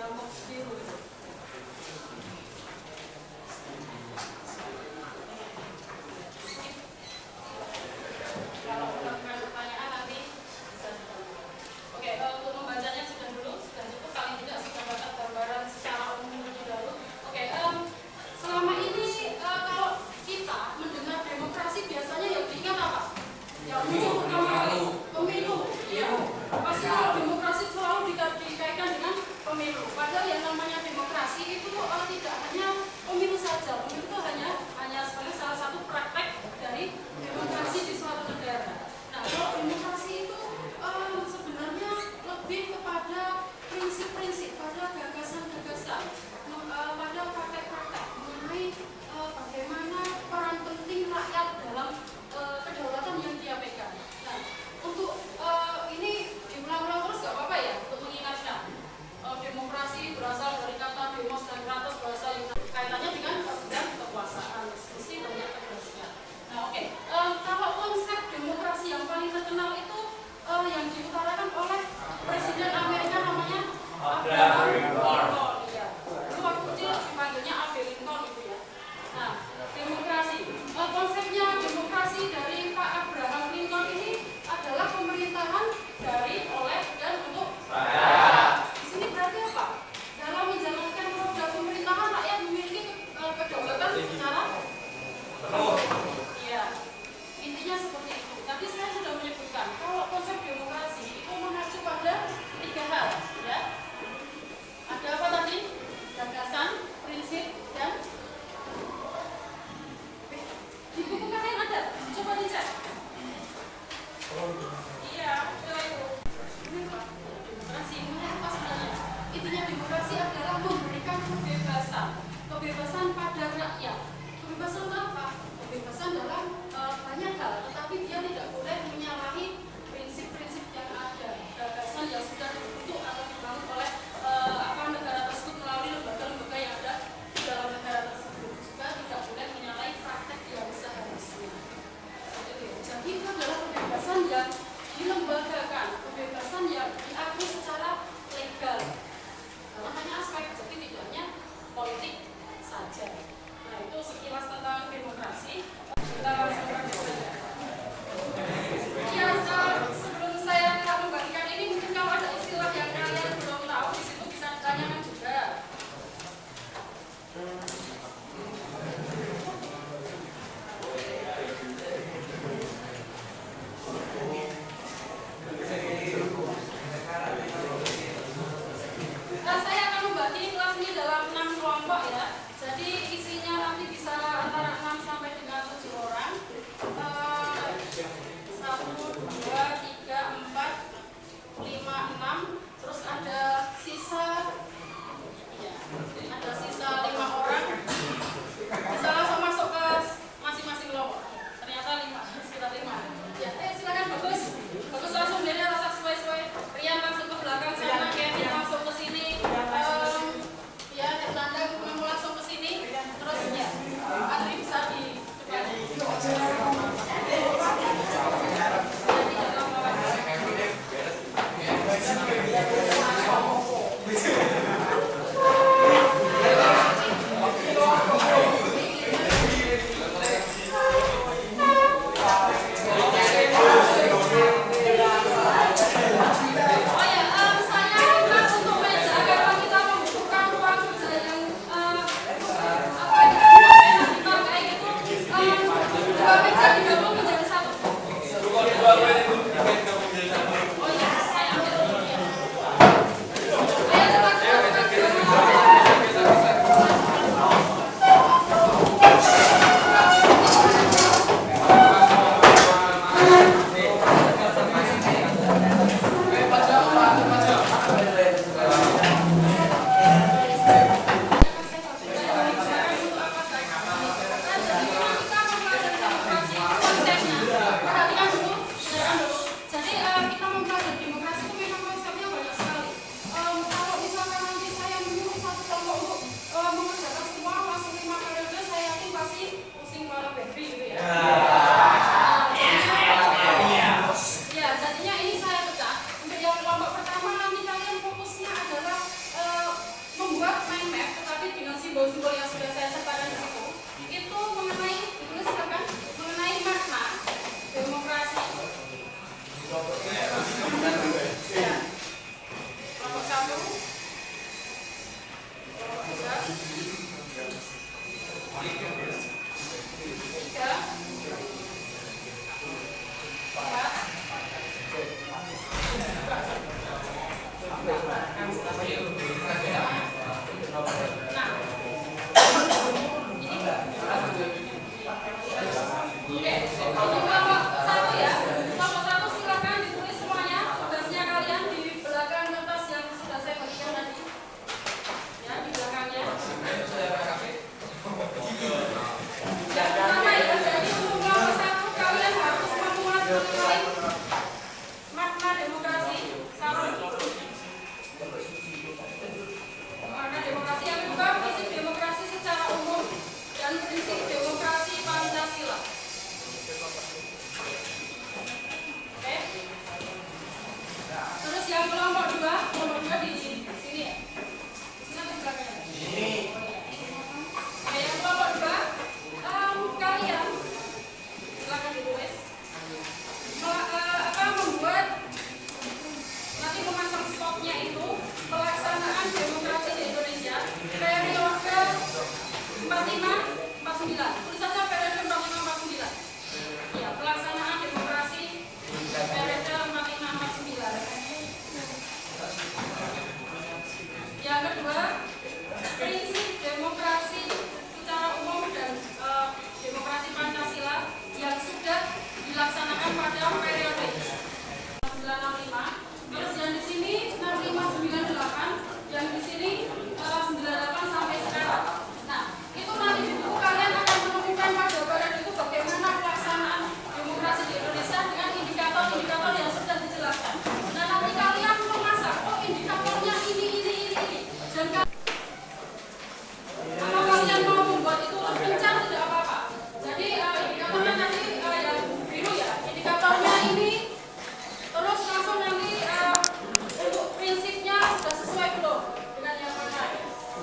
nyamuk biru itu. Kalau menemukan pertanyaan nanti bisa ditanya. Oke, untuk membacanya sudah cukup, paling tidak sudah dapat gambaran secara umum terlebih dahulu. Oke, selama ini kalau kita mendengar demokrasi biasanya yang diingat apa? Yang muncul pertama kali pemilu. Iya. Pasti kalau demokrasi selalu dikaitkan dengan pemilu. Padahal yang namanya demokrasi itu tidak hanya pemilu saja. Pemilu itu hanya sebagai salah satu praktek dari demokrasi di suatu negara. Nah, kalau demokrasi itu sebenarnya lebih kepada prinsip-prinsip, pada gagasan-gagasan, pada praktek-praktek mengenai bagaimana peran penting rakyat dalam kedaulatan yang dia pegang. Nah, untuk ini diulang-ulang terus nggak apa-apa ya, untuk mengingatkan. Demokrasi berasal dari kata demos dan kratos, bahasa Yunani, kaitannya dengan organ kekuasaan, mesti banyak tegasnya. Nah, oke. Kalau konsep demokrasi yang paling terkenal itu yang diutarakan oleh Presiden Amerika namanya Abraham Lincoln. Ya. Dulu waktu kecil dipanggilnya Abe Lincoln gitu ya. Nah, demokrasi. Konsepnya demokrasi dari Pak Abraham Lincoln ini adalah pemerintahan dari, oleh, dan untuk rakyat. Di sini berarti apa? Dalam menjalankan roda pemerintahan, rakyat memiliki kedaulatan secara penuh. Iya, intinya seperti itu. Tadi saya sudah menyebutkan kalau konsep demokrasi itu mengacu pada 3 hal, ya. Ada apa tadi? Gagasan, prinsip, dan di buku kalian ada. Coba dicek. Iya, betul itu. Ini apa? Demokrasi ini apa sebenarnya? Intinya demokrasi adalah memberikan kebebasan pada rakyat. Kebebasan apa? Kebebasan dalam banyak hal, tetapi dia tidak boleh menyalahi prinsip-prinsip yang ada, gagasan yang sudah dibentuk atau dibangun oleh negara tersebut melalui lembaga-lembaga yang ada di dalam negara tersebut. Juga tidak boleh menyalahi praktek yang seharusnya. Jadi itu adalah kebebasan yang dilembagakan, kebebasan yang diakui secara legal. Dalam banyak aspek, jadi tidak hanya politik saja. Nah, itu sekilas tentang demokrasi. Kita langsung lanjut saja. Ya, sebelum saya membagikan ini, mungkin kalau ada istilah yang kalian belum tahu di situ bisa ditanyakan juga. Saya akan membagi kelas ini dalam 6 kelompok ya. Jadi isinya nanti bisa antara 6 sampai dengan 7 orang. 1, 2, 3, 4, 5, 6. Terus ada sisa, ya, ada sisa 5 orang. Bisa langsung masuk ke masing-masing kelompok. Ternyata 5, sekitar 5. Ya, silakan bagus. Bagus langsung dari rasa sesuai. Rian langsung ke belakang sana, Kevin langsung ke sini. Ya, Nanda mau langsung ke sini. Terus ya, Adri bisa di depan. membuat mind map, tetapi dengan simbol-simbol yang sudah saya sertakan di situ, itu mengenai, ditulis silakan, mengenai makna demokrasi. Ya. Kelompok 1, kelompok 2, 3,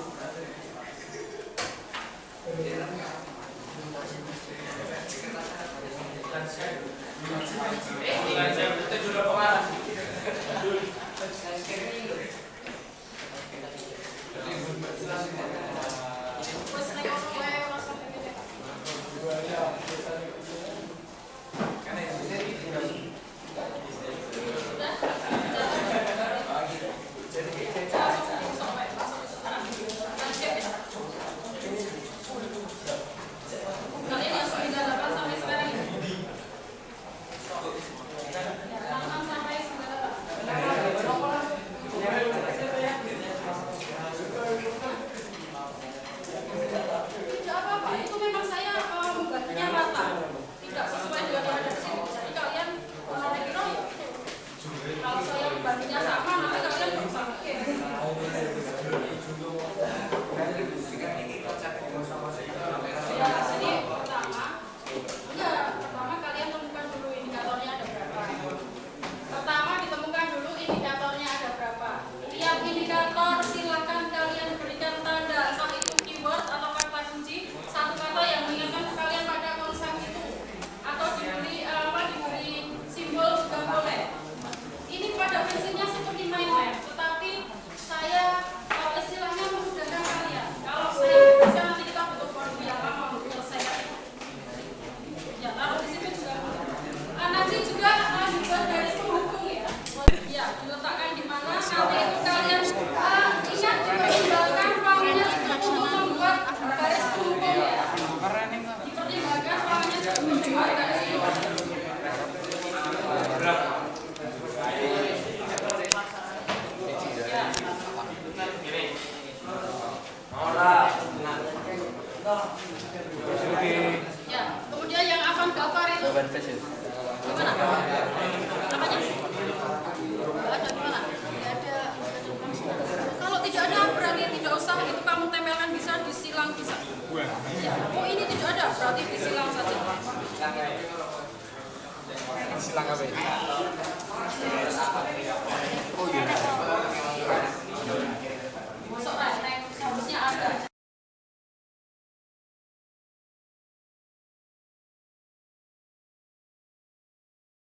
Silang apa ya?